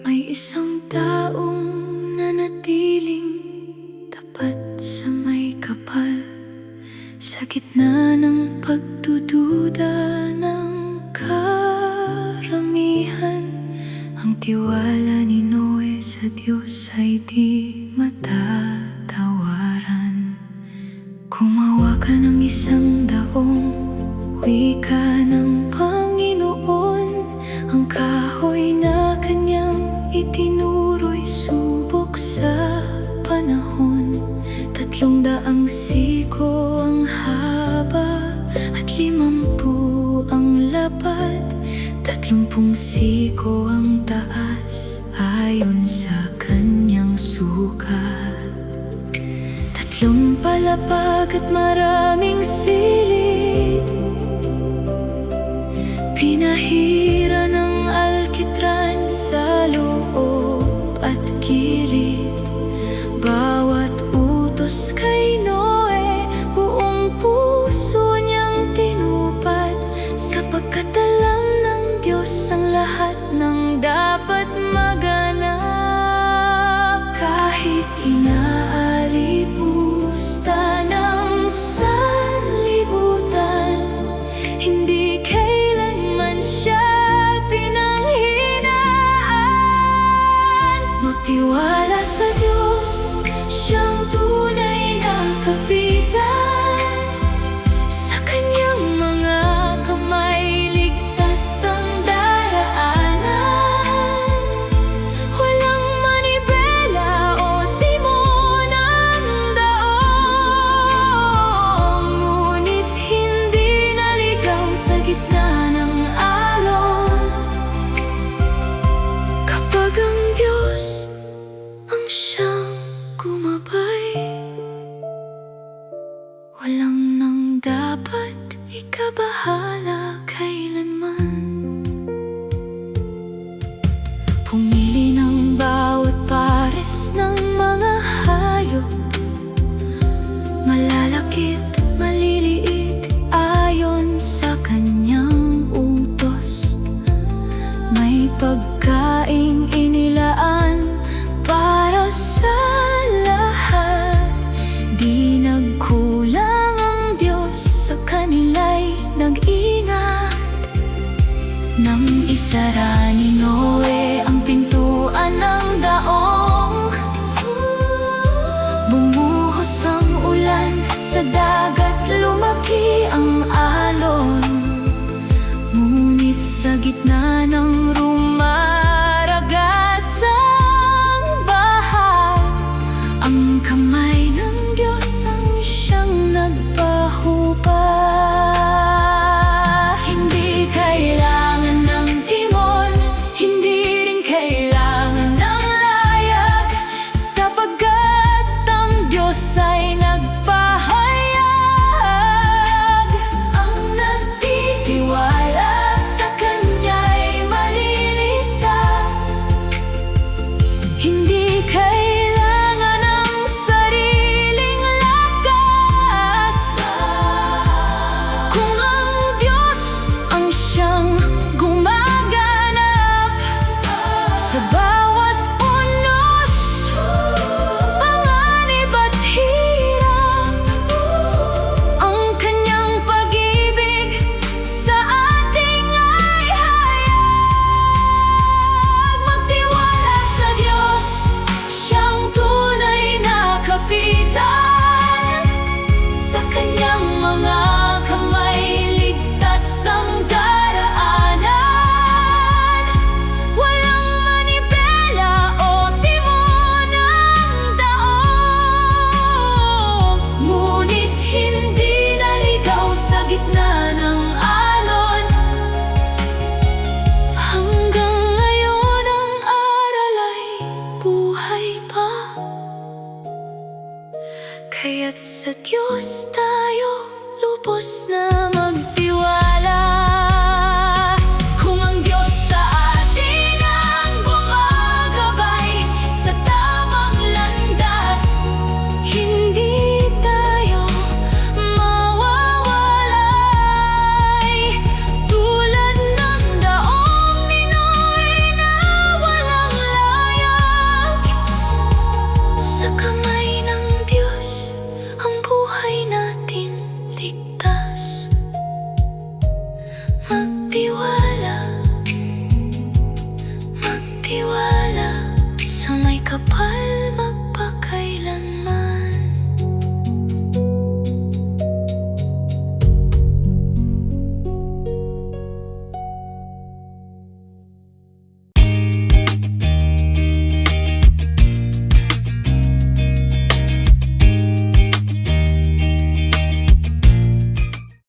May isang taong nanatiling tapat sa may kapal, sa gitna ng pagdududa ng karamihan. Ang tiwala ni Noe sa Diyos ay di matatawaran. Gumawa ka ng isang daong wika ng Panginoon. Ang kahoy na kanyang itinuro'y subok sa panahon. 300 siko ang haba at 50 ang lapad. 30 siko ang taas ayon sa kanyang sukat. 3 palapag at maraming silid, pinahira ng alkitran sa loob at gilid. Bawat utos kay Noe, buong puso niyang tinupad, sapagkat alam ng Diyos ang lahat ng dapat maganap. Kahit inaalipusta ng sanlibutan, hindi kailanman siya pinanghinaan. Magtiwala sa Diyos, siyang tunay na kapitan. Sa kanyang mga kamay ligtas ang daraanan. Walang manibela o timon ang daong, ngunit hindi naligaw sa gitna ng alon. Kapag ang Diyos ang siyang gumabay, walang nang dapat ikabahala kailanman. Pumili ng bawat pares ng mga hayop, malalakit, maliliit, ayon sa kanyang utos. May pagkaing inilaan para sa lahat. Di nagkulang ang Diyos, sa kanila'y nag-ingat. Nang isara ni Noe ang pintuan ng daong, bumuhos ang ulan sa dagat, lumaki ang alon. Ngunit sa gitna ng rumaragasang baha, ang kamay ng Diyos ang siyang nagpahubad. Hindi kailangan ng timon, hindi rin kailangan ng layag, sapagkat ang Diyos ay nagpahayag. Ang nagtitiwala sa Kanya'y maliligtas. Hindi kailangan ng sariling lakas. Kung ang Diyos ang siyang gumaganap sa bawat unos, panganib at hirap, ang kanyang pag-ibig sa ating ay hayag. Magtiwala sa Diyos, siyang tunay na kapitan. Sa kanyang mga kamay ligtas ang daraanan. Walang manibela o timon ang daong, ngunit hindi naligaw sa gitna ng alon. Hanggang ngayon ang aral ay buhay pa, kaya't sa Diyos tayo lubos na